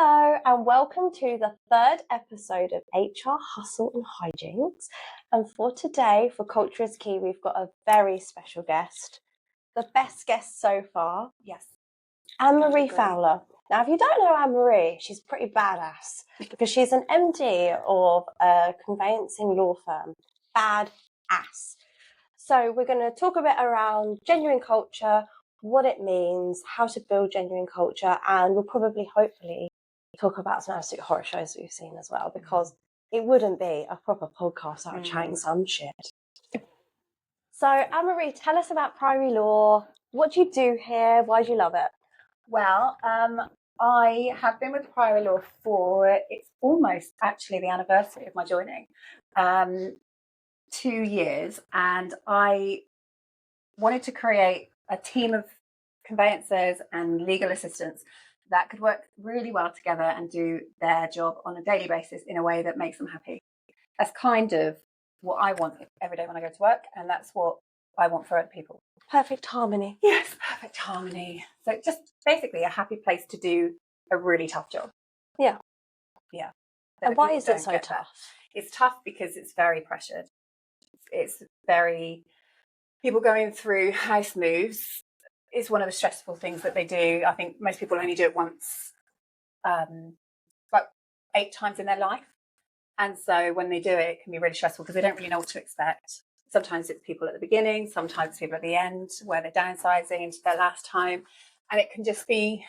Hello and welcome to the third episode of HR Hustle and Hijinks. And for today, for Culture is Key, we've got a very special guest, the best guest so far. Yes. Anne-Marie Fowler. Now, if you don't know Anne-Marie, she's pretty badass because she's an MD of a conveyancing law firm. Badass. So we're going to talk a bit around genuine culture, what it means, how to build genuine culture, and we'll probably, hopefully, talk about some absolute horror shows that we've seen as well, because it wouldn't be a proper podcast without chatting some shit. So, Anne-Marie, tell us about Priory Law. What do you do here? Why do you love it? Well, I have been with Priory Law for, it's almost actually the anniversary of my joining, 2 years, and I wanted to create a team of conveyancers and legal assistants that could work really well together and do their job on a daily basis in a way that makes them happy. That's kind of what I want every day when I go to work, and that's what I want for other people. Perfect harmony. Yes, perfect harmony. So just basically a happy place to do a really tough job. Yeah. Yeah. And why is it so tough? It's tough because it's very pressured. It's very, people going through house moves is one of the stressful things that they do. I think most people only do it once, about 8 times in their life. And so when they do it, it can be really stressful because they don't really know what to expect. Sometimes it's people at the beginning, sometimes people at the end where they're downsizing into their last time. And it can just be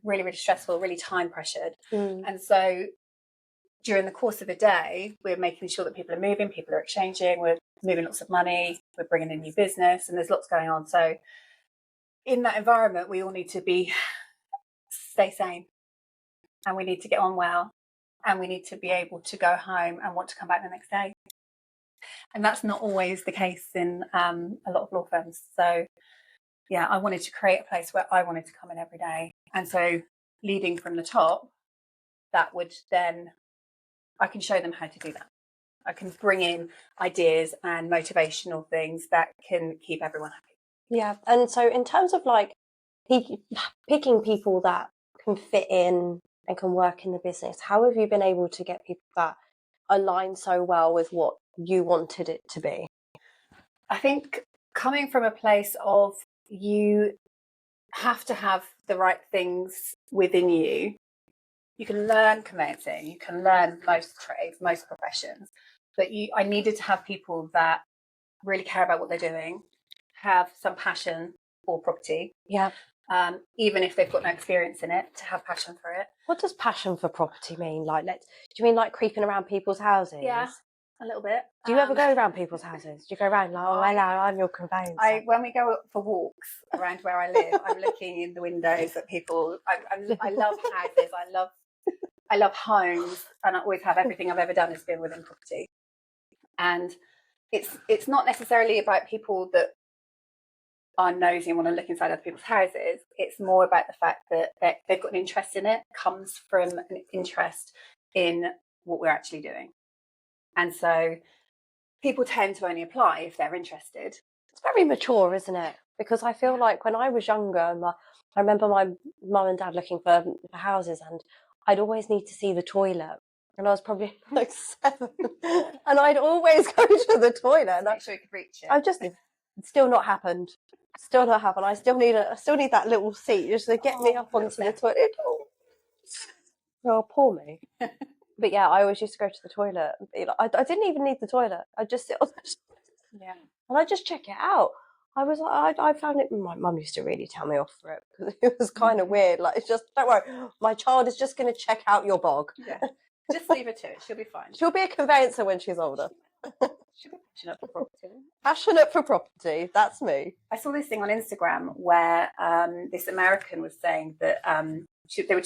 really, really stressful, really time pressured. And so during the course of the day, we're making sure that people are moving, people are exchanging, we're moving lots of money, we're bringing in new business, and there's lots going on. So in that environment, we all need to stay sane, and we need to get on well, and we need to be able to go home and want to come back the next day. And that's not always the case in a lot of law firms. So yeah, I wanted to create a place where I wanted to come in every day. And so leading from the top, that would then, I can show them how to do that. I can bring in ideas and motivational things that can keep everyone happy. Yeah. And so in terms of like picking people that can fit in and can work in the business, how have you been able to get people that align so well with what you wanted it to be? I think coming from a place of you have to have the right things within you. You can learn conveyancing, you can learn most trades, most professions, but I needed to have people that really care about what they're doing, have some passion for property. Yeah. Even if they've got no experience in it, to have passion for it. What does passion for property mean? Like, do you mean like creeping around people's houses? Yeah, a little bit. Do you ever go around people's houses? Do you go around like, oh, hello, I'm your conveyancer? When we go for walks around where I live, I'm looking in the windows at people. I love houses. I love homes, and I always have. Everything I've ever done has been within property. And it's not necessarily about people that are nosy and want to look inside other people's houses. It's more about the fact that they've got an interest in it, comes from an interest in what we're actually doing. And so people tend to only apply if they're interested. It's very mature, isn't it? Because I feel like when I was younger, I remember my mum and dad looking for houses, and I'd always need to see the toilet. And I was probably like 7, and I'd always go to the toilet. And Make sure you could reach it. It's still not happened. Still not happened. I still need that little seat just to get me up onto the toilet. Oh, poor me. But yeah, I always used to go to the toilet. I didn't even need the toilet. I just sit on the yeah, and I just check it out. I found it. My mum used to really tell me off for it because it was kind of weird. Like, it's just, don't worry, my child is just going to check out your bog. Yeah, just leave her to it. She'll be fine. She'll be a conveyancer when she's older. She'll be passionate for property. Passionate for property. That's me. I saw this thing on Instagram where this American was saying that they were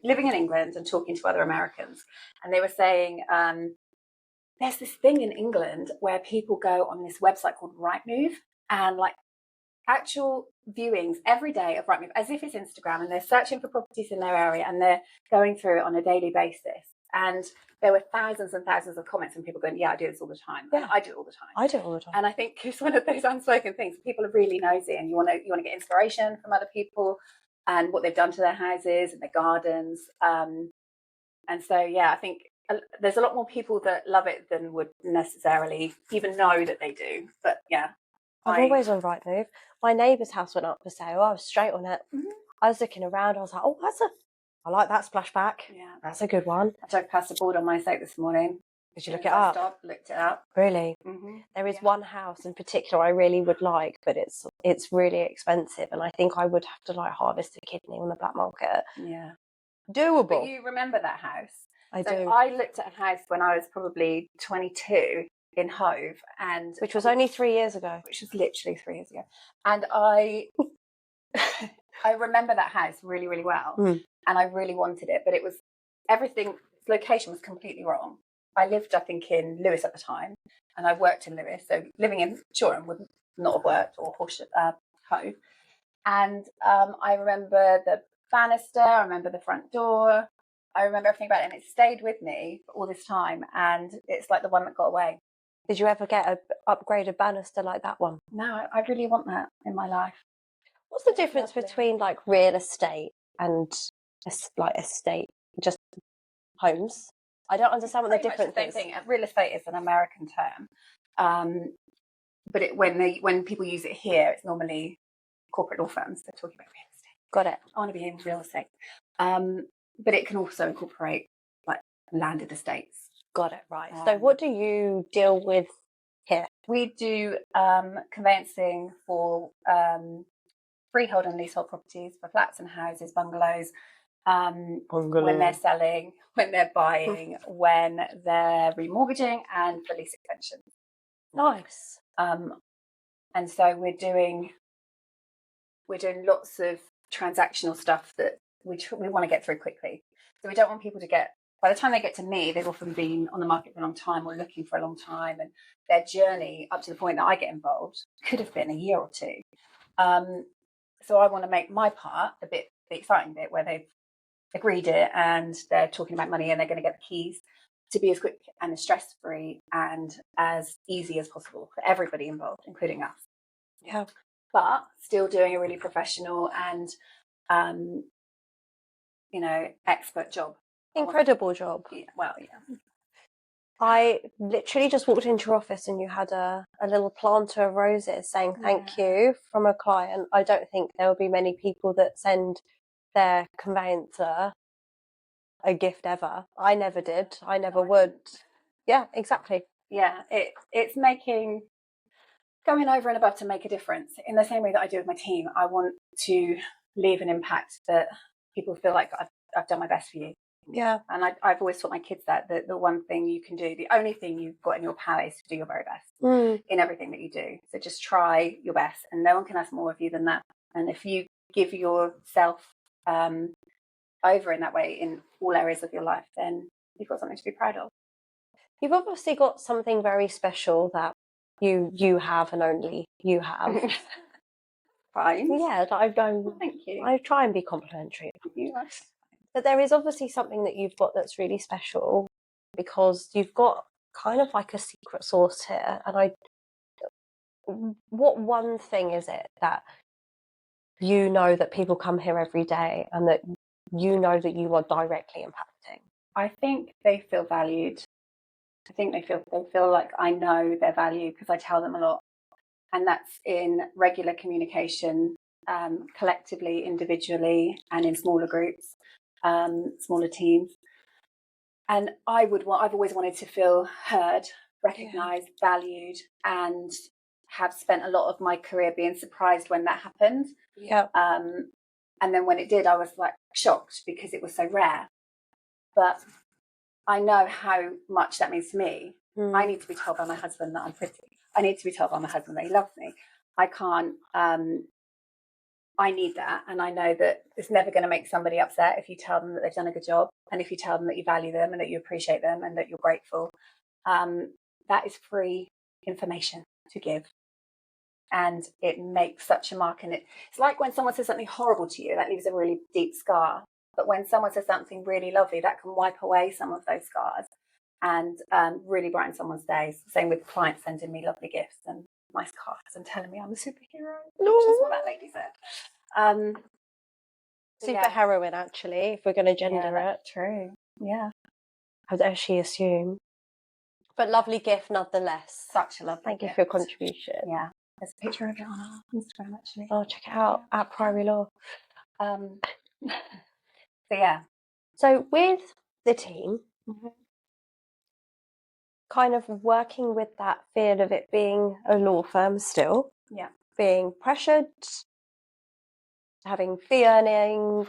living in England and talking to other Americans, and they were saying there's this thing in England where people go on this website called Rightmove, and like actual viewings every day of Rightmove, as if it's Instagram, and they're searching for properties in their area and they're going through it on a daily basis. And there were thousands and thousands of comments from people going, yeah, I do this all the time. Yeah. I do it all the time. I do it all the time. And I think it's one of those unspoken things. People are really nosy, and you want to get inspiration from other people. and what they've done to their houses and their gardens. And so, yeah, I think there's a lot more people that love it than would necessarily even know that they do. But yeah, I'm always on Rightmove. My neighbour's house went up for sale. I was straight on it. Mhm. I was looking around. I was like, oh, I like that splashback. Yeah, that's a good one. I drove past a board on my estate this morning. Did you look it up? Looked it up. Really? Mm-hmm. There is one house in particular I really would like, but it's really expensive, and I think I would have to like harvest a kidney on the black market. Yeah. Doable. But you remember that house? I do. I looked at a house when I was probably 22 in Hove, and which was only 3 years ago. Which was literally 3 years ago. And I remember that house really, really well. And I really wanted it, but it was everything, its location was completely wrong. I lived, I think, in Lewes at the time, and I worked in Lewes, so living in Shoreham would not have worked, or Hove. And I remember the banister, I remember the front door, I remember everything about it, and it stayed with me for all this time, and it's like the one that got away. Did you ever get an upgraded banister like that one? No, I really want that in my life. What's the difference between like real estate and like estate, just homes? I don't understand what the difference is. Same thing. Real estate is an American term, but when people use it here, it's normally corporate law firms. They're talking about real estate. Got it. I want to be in real estate, but it can also incorporate like landed estates. Got it. Right. So what do you deal with here? We do conveyancing for freehold and leasehold properties, for flats and houses, bungalows. When they're selling, when they're buying, when they're remortgaging, and for lease extensions. Nice. And so we're doing lots of transactional stuff that we want to get through quickly. So we don't want people to get, by the time they get to me, they've often been on the market for a long time or looking for a long time, and their journey up to the point that I get involved could have been a year or two. So I want to make my part the exciting bit, where they've agreed it and they're talking about money and they're going to get the keys, to be as quick and as stress-free and as easy as possible for everybody involved, including us. Yeah. But still doing a really professional and, expert job. Incredible job. Yeah, well, yeah. I literally just walked into your office and you had a little planter of roses saying thank you from a client. I don't think there will be many people that send their conveyancer a gift ever. I never did. I never would. Yeah, exactly. Yeah, it's going over and above to make a difference. In the same way that I do with my team, I want to leave an impact that people feel like I've done my best for you. Yeah. And I've always taught my kids that the one thing you can do, the only thing you've got in your power, is to do your very best in everything that you do. So just try your best, and no one can ask more of you than that. And if you give yourself over in that way in all areas of your life, then you've got something to be proud of. You've obviously got something very special that you have, and only you have. Fine. Yeah, thank you. I try and be complimentary. You are. But there is obviously something that you've got that's really special, because you've got kind of like a secret sauce here. And what one thing is it that you know that people come here every day and that you know that you are directly impacting? I think they feel valued. I think they feel like I know their value because I tell them a lot. And that's in regular communication, collectively, individually, and in smaller groups, smaller teams. And I've always wanted to feel heard, recognised, valued, and have spent a lot of my career being surprised when that happened. Yeah. And then when it did, I was like shocked because it was so rare. But I know how much that means to me. I need to be told by my husband that I'm pretty. I need to be told by my husband that he loves me. I can't, I need that. And I know that it's never going to make somebody upset if you tell them that they've done a good job, and if you tell them that you value them and that you appreciate them and that you're grateful. That is free information to give. And it makes such a mark. And it's like when someone says something horrible to you, that leaves a really deep scar. But when someone says something really lovely, that can wipe away some of those scars and really brighten someone's days. Same with clients sending me lovely gifts and nice cards and telling me I'm a superhero, which is what that lady said. super heroine, actually, if we're going to gender it. True. Yeah. I would actually assume. But lovely gift nonetheless. Such a lovely Thank you gift. for your contribution. Yeah. There's a picture of it on our Instagram, actually. Oh, check it out at Priory Law. So yeah. So with the team, kind of working with that feel of it being a law firm still, being pressured, having fee earning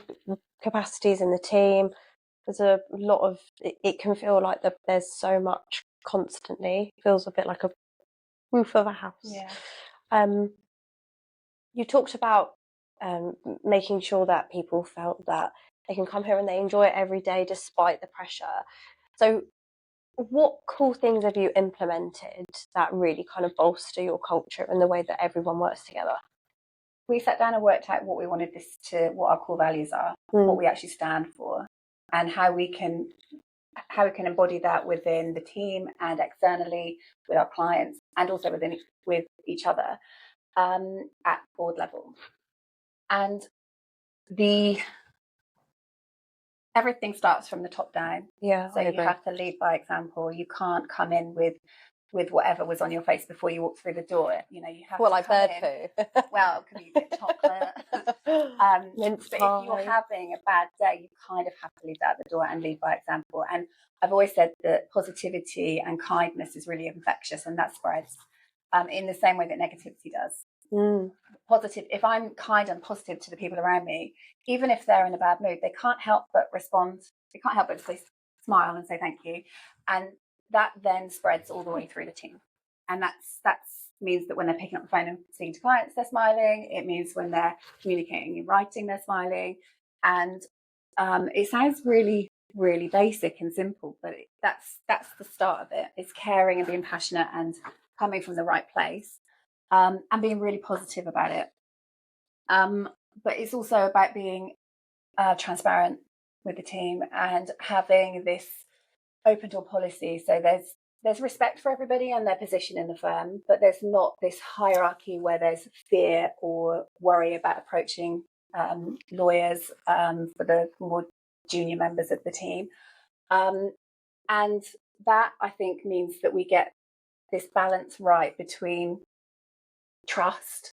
capacities in the team. There's a lot of, it can feel like there's so much constantly. It feels a bit like a roof of a house. Yeah. You talked about making sure that people felt that they can come here and they enjoy it every day despite the pressure. So what cool things have you implemented that really kind of bolster your culture and the way that everyone works together? We sat down and worked out what we wanted what our core values are, what we actually stand for, and how we can embody that within the team and externally with our clients, and also with each other at board level. And everything starts from the top down. Yeah, so you have to lead by example. You can't come in with whatever was on your face before you walk through the door. You have to like bird poo. Well, it could be a bit of chocolate. Mince but pie. if you're having a bad day, you kind of have to lead out the door and lead by example. And I've always said that positivity and kindness is really infectious, and that spreads in the same way that negativity does. Positive. If I'm kind and positive to the people around me, even if they're in a bad mood, they can't help but respond. They can't help but say, smile and say thank you, and that then spreads all the way through the team. And that means that when they're picking up the phone and speaking to clients, they're smiling. It means when they're communicating in writing, they're smiling. And it sounds really, really basic and simple, but that's the start of it. It's caring and being passionate and coming from the right place, and being really positive about it. But it's also about being transparent with the team and having this open door policy. So there's respect for everybody and their position in the firm, but there's not this hierarchy where there's fear or worry about approaching lawyers for the more junior members of the team. And that, I think, means that we get this balance right between trust,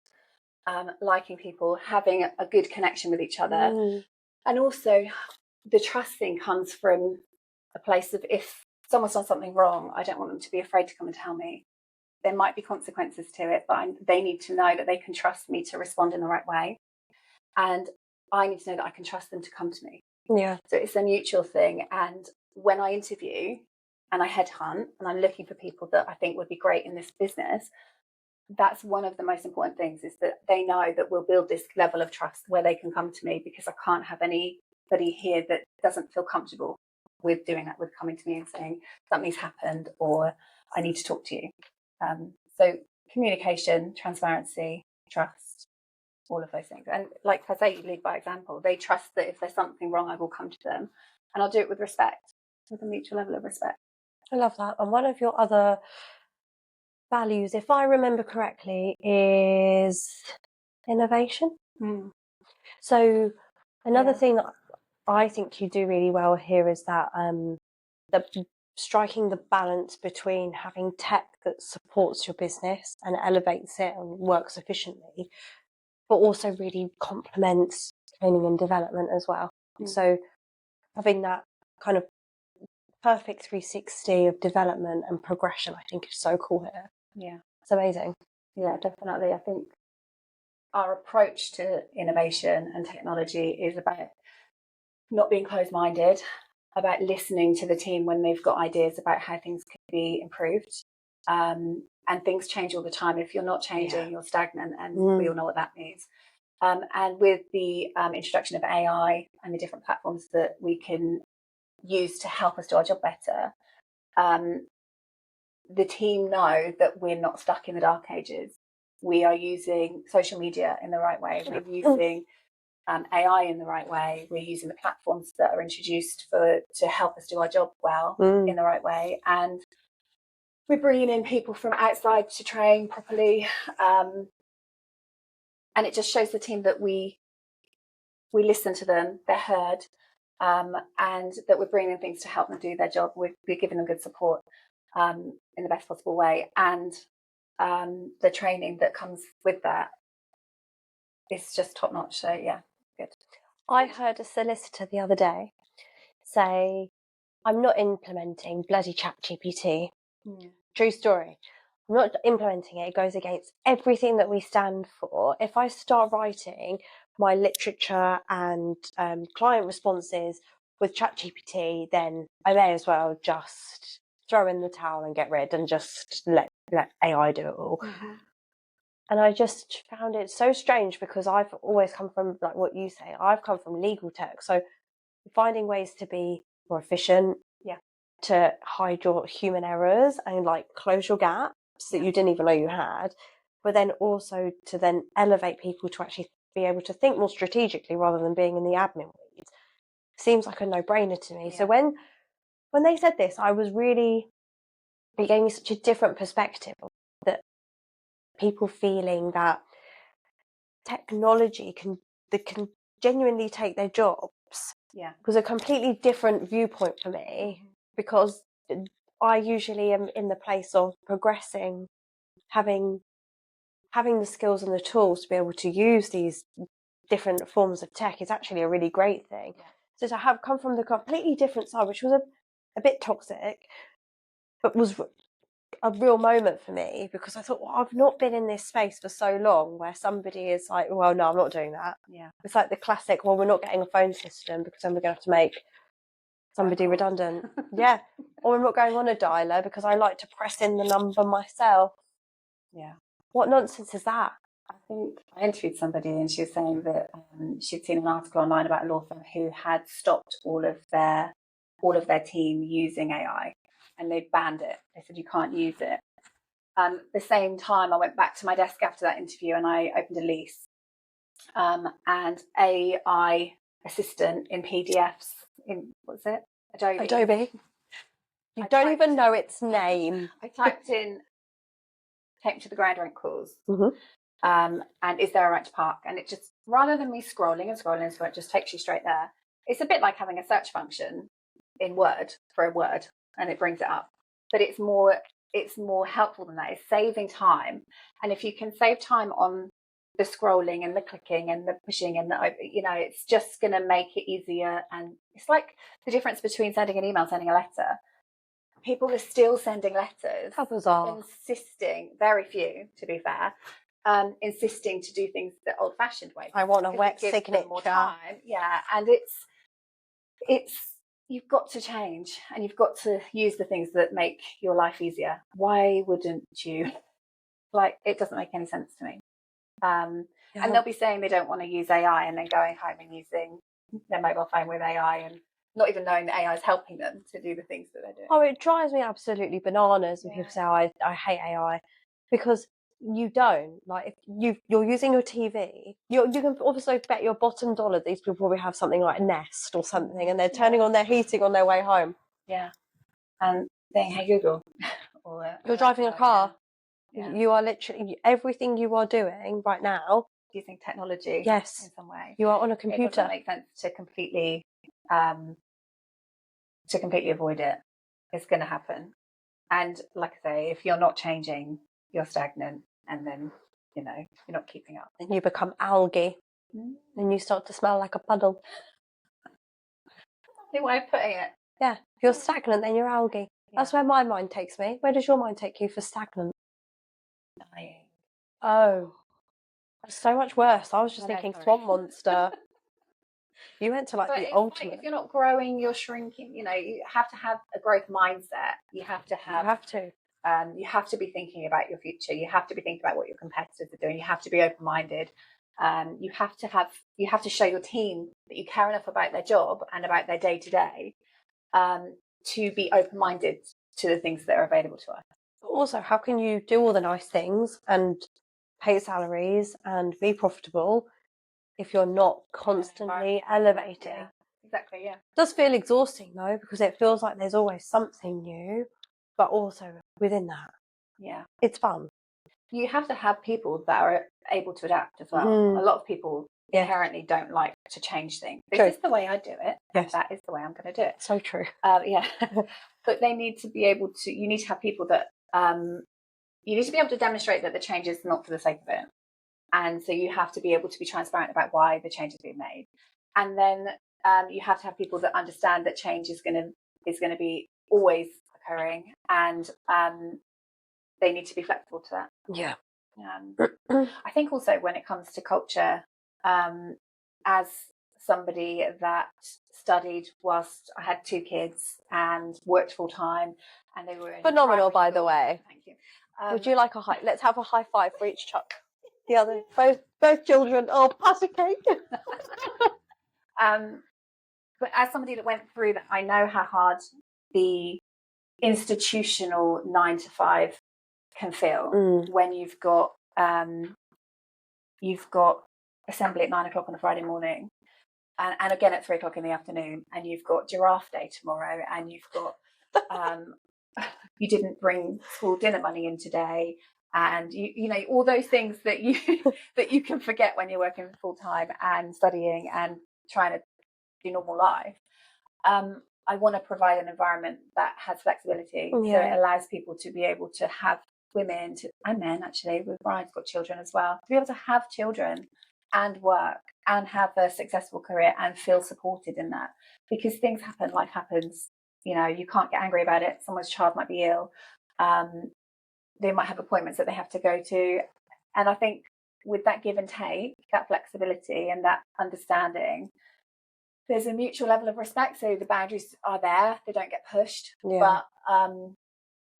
liking people, having a good connection with each other. And also the trust thing comes from a place of, if someone's done something wrong, I don't want them to be afraid to come and tell me. There might be consequences to it, but they need to know that they can trust me to respond in the right way. And I need to know that I can trust them to come to me. Yeah. So it's a mutual thing. And when I interview and I headhunt and I'm looking for people that I think would be great in this business, that's one of the most important things, is that they know that we'll build this level of trust where they can come to me, because I can't have anybody here that doesn't feel comfortable with doing that, with coming to me and saying something's happened or I need to talk to you. So communication, transparency, trust, all of those things. And like I say, you lead by example. They trust that if there's something wrong, I will come to them, and I'll do it with respect, with a mutual level of respect. I love that. And one of your other values, if I remember correctly, is innovation. So another thing that I think you do really well here is that striking the balance between having tech that supports your business and elevates it and works efficiently, but also really complements training and development as well. So having that kind of perfect 360 of development and progression, I think, is so cool here. Yeah, it's amazing. Yeah, definitely. I think our approach to innovation and technology is about not being closed-minded, about listening to the team when they've got ideas about how things could be improved. And things change all the time. If you're not changing, you're stagnant, and we all know what that means. And with the introduction of AI and the different platforms that we can use to help us do our job better, the team know that we're not stuck in the dark ages. We are using social media in the right way. We're using AI in the right way. We're using the platforms that are introduced to help us do our job well in the right way. And we're bringing in people from outside to train properly. And it just shows the team that we we listen to them, they're heard, and that we're bringing things to help them do their job. We're giving them good support in the best possible way, and the training that comes with that is just top notch. So yeah, good. I heard a solicitor the other day say, I'm not implementing bloody ChatGPT. True story. I'm not implementing it. It goes against everything that we stand for. If I start writing my literature and client responses with ChatGPT, then I may as well just throw in the towel and get rid and just let AI do it all. Mm-hmm. And I just found it so strange because I've always come from, like what you say, I've come from legal tech. So finding ways to be more efficient, to hide your human errors and like close your gaps that you didn't even know you had, but then also to then elevate people to actually be able to think more strategically rather than being in the admin weeds seems like a no-brainer to me. So when they said this, I was really, it gave me such a different perspective that people feeling that technology can genuinely take their jobs was a completely different viewpoint for me, because I usually am in the place of progressing, having the skills and the tools to be able to use these different forms of tech is actually a really great thing. So to have come from the completely different side, which was a bit toxic, but was a real moment for me, because I thought, well, I've not been in this space for so long where somebody is like, well, no, I'm not doing that. It's like the classic, well, we're not getting a phone system because then we're going to have to make somebody redundant. Or I'm not going on a dialer because I like to press in the number myself. What nonsense is that? I think I interviewed somebody and she was saying that she'd seen an article online about a law firm who had stopped all of their team using AI, and they banned it. They said you can't use it. The same time, I went back to my desk after that interview and I opened a lease, and AI assistant in PDFs in, what's it? Adobe. You don't even know its name. I typed in, take me to the ground rent clause. Mm-hmm. And is there a right to park? And it just, rather than me scrolling, so it just takes you straight there. It's a bit like having a search function in Word for a word, and it brings it up. But it's more helpful than that. It's saving time. And if you can save time on the scrolling and the clicking and the pushing and it's just going to make it easier. And it's like the difference between sending an email, sending a letter. People are still sending letters. How bizarre. Insisting, very few, to be fair, insisting to do things the old-fashioned way. I want a wet signature. More time. Yeah, and it's you've got to change, and you've got to use the things that make your life easier. Why wouldn't you? Like, it doesn't make any sense to me. And they'll be saying they don't want to use AI, and then going home and using their mobile phone with AI, and not even knowing that AI is helping them to do the things that they're doing. Oh, it drives me absolutely bananas when people say, I hate AI, because you don't. Like, if you're using your TV, you can obviously bet your bottom dollar these people probably have something like Nest or something, and they're turning on their heating on their way home. And saying, hey Google. You're driving a car. You are literally, everything you are doing right now, using technology in some way. You are on a computer. It doesn't make sense to completely avoid it. It's going to happen. And like I say, if you're not changing, you're stagnant, and then, you're not keeping up. And you become algae, and you start to smell like a puddle. That's the way of putting it. Yeah, if you're stagnant, then you're algae. That's where my mind takes me. Where does your mind take you for stagnant? Dying. Oh, that's so much worse. I was just thinking swamp monster. You went to the ultimate. Like, if you're not growing, you're shrinking. You have to have a growth mindset. You have to be thinking about your future. You have to be thinking about what your competitors are doing. You have to be open-minded. You have to show your team that you care enough about their job and about their day-to-day to be open-minded to the things that are available to us. But also, how can you do all the nice things and pay salaries and be profitable if you're not constantly elevating? Yeah, exactly, yeah. It does feel exhausting though, because it feels like there's always something new, but also within that, it's fun. You have to have people that are able to adapt as well. A lot of people inherently don't like to change things. This is the way I do it. Yes. That is the way I'm going to do it. So true. Yeah. But they need to be able to, you need to have people that, you need to be able to demonstrate that the change is not for the sake of it. And so you have to be able to be transparent about why the change is being made. And then you have to have people that understand that change is going to be always occurring, and they need to be flexible to that. Yeah. I think also when it comes to culture, as somebody that studied whilst I had 2 kids and worked full time, and they were in phenomenal, by the way. Thank you. Would you like a high? Let's have a high five for each chuck. The other, both children. Oh, pass a cake. But as somebody that went through that, I know how hard the institutional 9 to 5 can feel when you've got assembly at 9 o'clock on a Friday morning, and again at 3 o'clock in the afternoon, and you've got giraffe day tomorrow, and you've got you didn't bring school dinner money in today, and you know all those things that you can forget when you're working full time and studying and trying to do normal life. I want to provide an environment that has flexibility, so it allows people to be able to have women and men, actually, with Brian's got children as well, to be able to have children and work and have a successful career and feel supported in that, because things happen, life happens. You know, you can't get angry about it. Someone's child might be ill. They might have appointments that they have to go to. And I think with that give and take, that flexibility and that understanding, there's a mutual level of respect. So the boundaries are there. They don't get pushed. But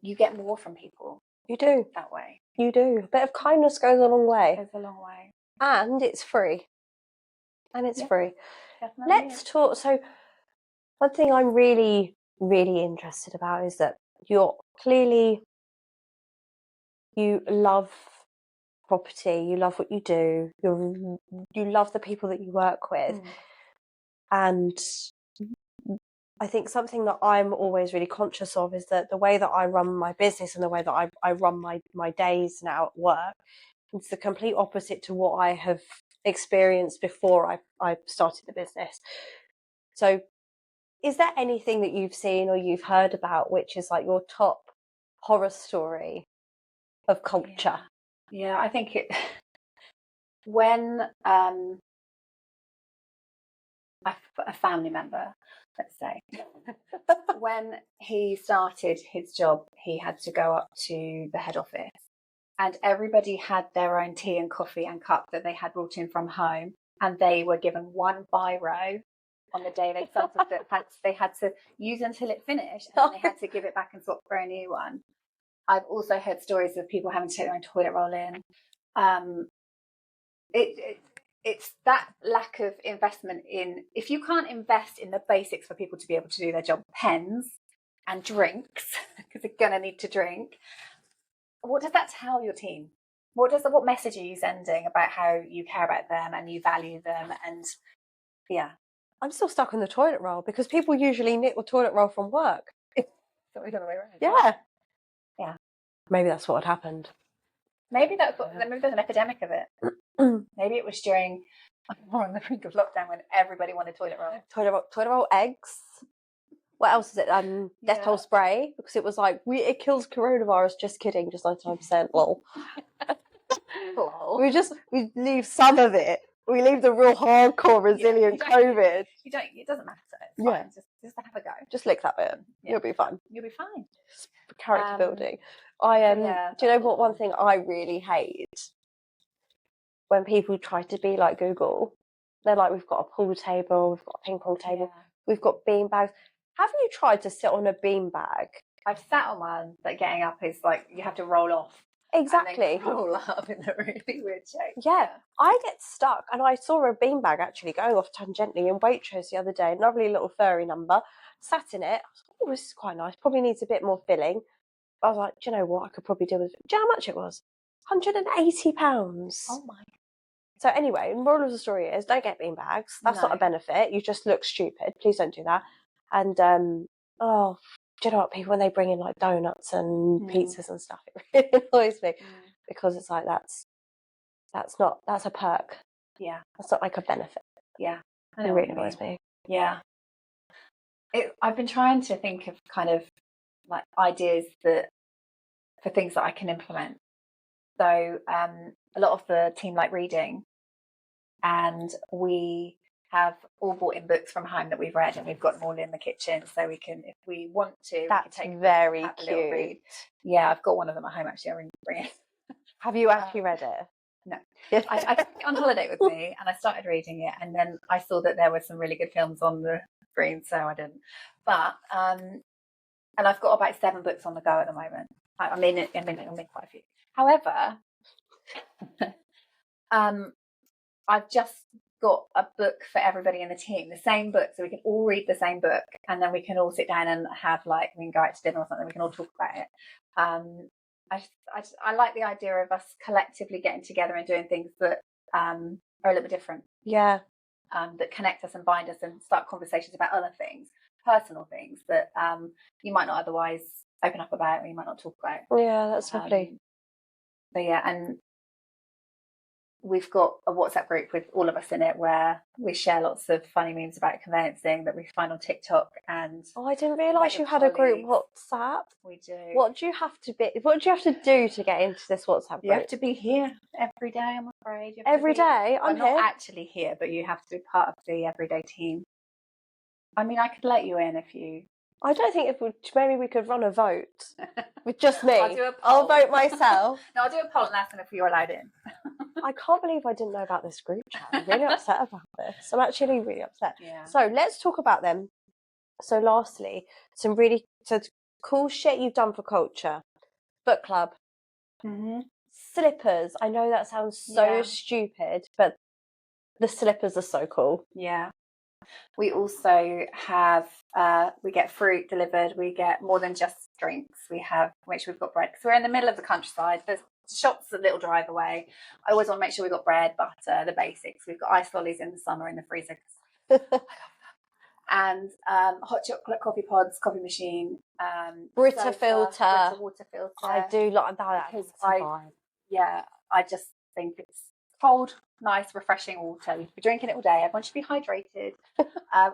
you get more from people. You do. That way. You do. A bit of kindness goes a long way. Goes a long way. And it's free. Free. Definitely. Let's talk. So one thing I'm really, really interested about is that you love property, you love what you do, you love the people that you work with. And I think something that I'm always really conscious of is that the way that I run my business and the way that I run my days now at work, it's the complete opposite to what I have experienced before I started the business. So is there anything that you've seen or you've heard about which is like your top horror story of culture? Yeah, I think when a family member, let's say, when he started his job, he had to go up to the head office, and everybody had their own tea and coffee and cup that they had brought in from home, and they were given one biro on the day they started that they had to use until it finished, and then they had to give it back and swap for a new one. I've also heard stories of people having to take their own toilet roll in. It's that lack of investment in, if you can't invest in the basics for people to be able to do their job, pens and drinks, because they're going to need to drink, what does that tell your team? What message are you sending about how you care about them and you value them? And I'm still stuck on the toilet roll because people usually nick the toilet roll from work. So we don't know where. Yeah. Maybe that's what had happened. Maybe there's an epidemic of it. Maybe it was during on the brink of lockdown when everybody wanted toilet roll. Toilet roll, eggs. What else is it? Dettol spray, because it was like it kills coronavirus. Just kidding, just 99%. Lol. We leave some of it. We leave the real hardcore resilient COVID. It doesn't matter. It's fine. Just have a go. Just lick that bit. You'll be fine. You'll be fine. Character building. Do you know what? One thing I really hate when people try to be like Google. They're like, we've got a pool table, we've got a ping pong table, we've got bean bags. Have you tried to sit on a bean bag? I've sat on one, but getting up is like you have to roll off. Exactly. And then roll up in a really weird shape. Yeah, I get stuck. And I saw a beanbag actually going off tangentially in Waitrose the other day, a lovely little furry number, sat in it. I was like, oh, this is quite nice. Probably needs a bit more filling. I was like, do you know what? I could probably deal with it. Do you know how much it was? £180. Oh my. So anyway, the moral of the story is don't get beanbags. That's not a benefit. You just look stupid. Please don't do that. And, do you know what? People, when they bring in like donuts and pizzas and stuff, it really annoys me because it's like, that's a perk. Yeah. That's not like a benefit. Yeah. It really annoys me. Yeah. I've been trying to think of kind of like ideas for things that I can implement. So a lot of the team like reading, and we have all bought in books from home that we've read, and we've got them all in the kitchen, so we can, if we want to, That's we can take very have a little read. cute. Yeah, I've got one of them at home actually. I bring it. Have you actually read it? No. I took it on holiday with me, and I started reading it, and then I saw that there were some really good films on the screen, so I didn't. But and I've got about 7 books on the go at the moment. I mean quite a few. However, I've just got a book for everybody in the team, the same book, so we can all read the same book, and then we can all sit down and have, like, we can go out to dinner or something, we can all talk about it. I like the idea of us collectively getting together and doing things that are a little bit different. Yeah. That connect us and bind us and start conversations about other things, personal things that you might not otherwise open up about, or you might not talk about. Yeah, that's lovely. So yeah, and we've got a WhatsApp group with all of us in it where we share lots of funny memes about conveyancing that we find on TikTok. And I didn't realise you had a group WhatsApp. We do. What do you have to do to get into this WhatsApp group? You have to be here every day, I'm afraid. Every day? I'm not here. actually here, but you have to be part of the everyday team. I mean, I could let you in if you... I don't think maybe we could run a vote with just me. I'll vote myself. No, I'll do a poll and ask them if you're allowed in. I can't believe I didn't know about this group chat. I'm really upset about this. I'm actually really upset. Yeah. So let's talk about them. So lastly, some really cool shit you've done for culture. Book club. Mm-hmm. Slippers. I know that sounds so stupid, but the slippers are so cool. Yeah. We also have, we get fruit delivered. We get more than just drinks. We've got bread. Because we're in the middle of the countryside. There's shops a little drive away. I always want to make sure we've got bread, butter, the basics. We've got ice lollies in the summer in the freezer. I love that. And hot chocolate coffee pods, coffee machine. Brita water filter. I do like that. Because I just think it's cold, nice, refreshing water. We should be drinking it all day. Everyone should be hydrated.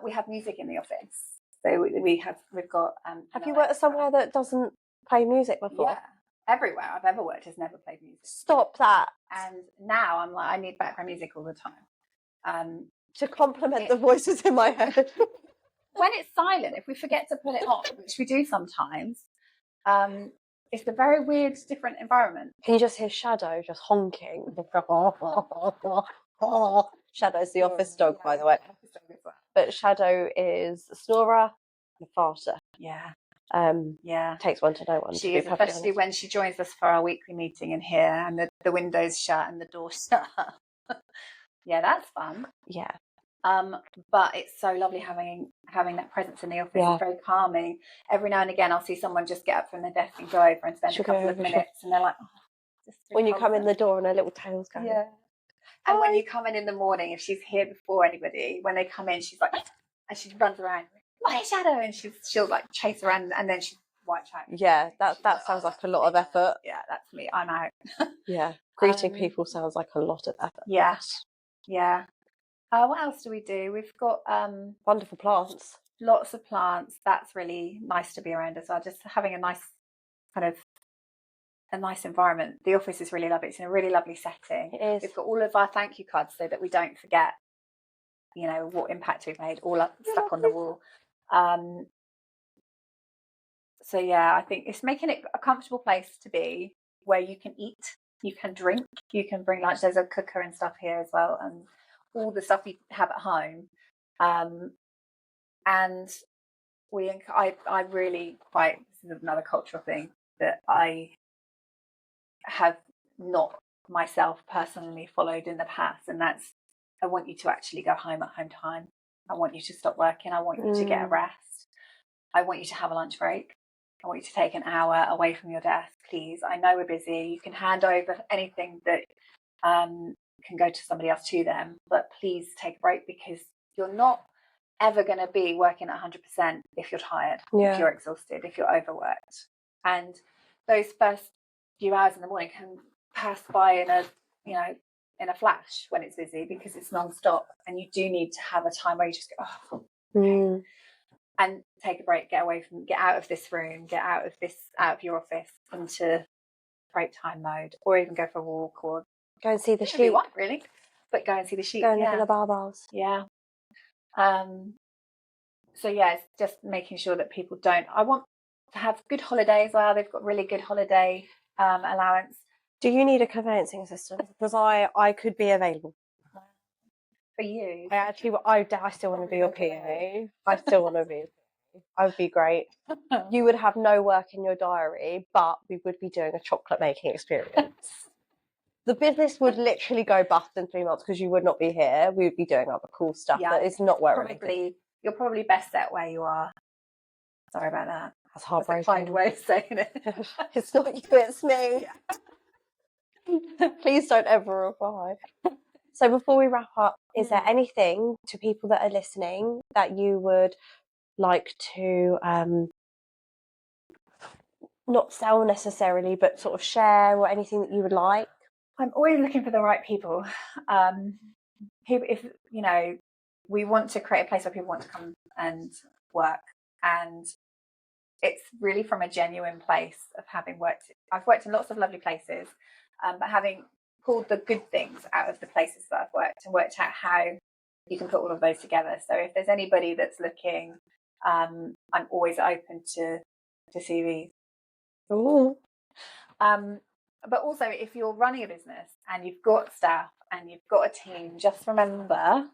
We have music in the office, so we've got. Have you worked somewhere that doesn't play music before? Yeah, everywhere I've ever worked has never played music. Stop that! And now I'm like, I need background music all the time. To complement the voices in my head. When it's silent, if we forget to put it on, which we do sometimes, it's a very weird, different environment. Can you just hear Shadow just honking? Shadow's the office dog, by the way. But Shadow is a snorer and a farter. Yeah. Takes one to know one. She is, especially when she joins us for our weekly meeting in here and the window's shut and the door's shut. Yeah, that's fun. Yeah. But it's so lovely having that presence in the office. It's very calming. Every now and again, I'll see someone just get up from their desk and go over and spend a couple of minutes, and they're like, oh, when you come in the door and her little tail's going. Yeah. And when you come in the morning, if she's here before anybody, when they come in, she's like, and she runs around, my Shadow, and she'll like chase around, and then she's white out. Yeah, that sounds like a lot of effort. Yeah, that's me. I'm out. Yeah, greeting people sounds like a lot of effort. Yeah. What else do we do? We've got wonderful plants. Lots of plants. That's really nice to be around as well. Just having a nice environment. The office is really lovely. It's in a really lovely setting. It is. We've got all of our thank you cards so that we don't forget, what impact we've made, all up stuck on the wall. So yeah, I think it's making it a comfortable place to be, where you can eat, you can drink, you can bring lunch. There's a cooker and stuff here as well, and all the stuff you have at home. And I really quite, this is another cultural thing that I have not myself personally followed in the past, and that's, I want you to actually go home at home time. I want you to stop working. I want you to get a rest. I want you to have a lunch break. I want you to take an hour away from your desk, please. I know we're busy. You can hand over anything that can go to somebody else to them, but please take a break, because you're not ever going to be working at 100% if you're tired, if you're exhausted, if you're overworked. And those first few hours in the morning can pass by in a in a flash when it's busy because it's non-stop, and you do need to have a time where you just go, oh, and take a break, get out of this room, out of your office into break time mode, or even go for a walk, or go and see the sheep. You want, really, but go and see the sheep. Go and look at the barbels. Yeah. So yeah, it's just making sure that people don't. I want to have good holidays. Well, they've got really good holiday allowance. Do you need a conveyancing assistant? Because I could be available. For you. I still want to be your PA. I still want to be. I would be great. You would have no work in your diary, but we would be doing a chocolate making experience. The business would literally go bust in 3 months because you would not be here. We would be doing other cool stuff that is not where you're probably best set where you are. Sorry about that. That's heartbreaking. That's a kind way of saying it. It's not you, it's me. Yeah. Please don't ever reply. So before we wrap up, is there anything to people that are listening that you would like to not sell necessarily, but sort of share, or anything that you would like? I'm always looking for the right people. If we want to create a place where people want to come and work, and it's really from a genuine place of having worked. I've worked in lots of lovely places, but having pulled the good things out of the places that I've worked and worked out how you can put all of those together. So if there's anybody that's looking, I'm always open to CVs. Ooh. But also, if you're running a business and you've got staff and you've got a team, just remember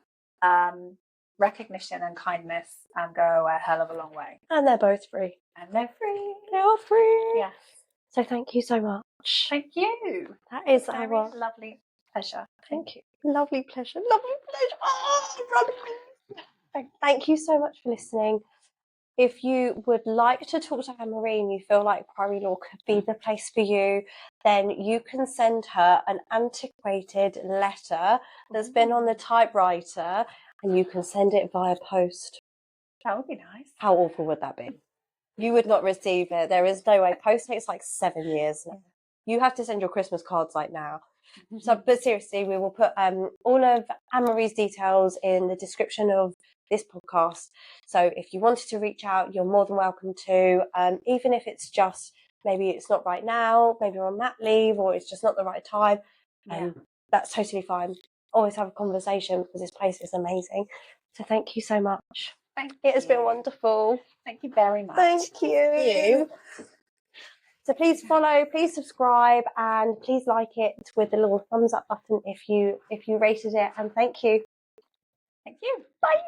recognition and kindness go a hell of a long way. And they're both free. And they're free. They are free. Yes. So thank you so much. Thank you. That is a very lovely pleasure. Thank you. Lovely pleasure. Lovely pleasure. Oh, thank you so much for listening. If you would like to talk to Anne-Marie and you feel like Priory Law could be the place for you, then you can send her an antiquated letter that's been on the typewriter, and you can send it via post. That would be nice. How awful would that be? You would not receive it. There is no way. Post takes like 7 years now. You have to send your Christmas cards like now. So, but seriously, we will put all of Anne-Marie's details in the description of this podcast. So if you wanted to reach out, you're more than welcome to, even if it's just, maybe it's not right now, maybe you're on mat leave, or it's just not the right time. That's totally fine. Always have a conversation, because this place is amazing. So thank you so much. It has been wonderful. Thank you very much. Thank you. So please follow, please subscribe, and please like it with the little thumbs up button if you rated it. And thank you. Thank you. Bye.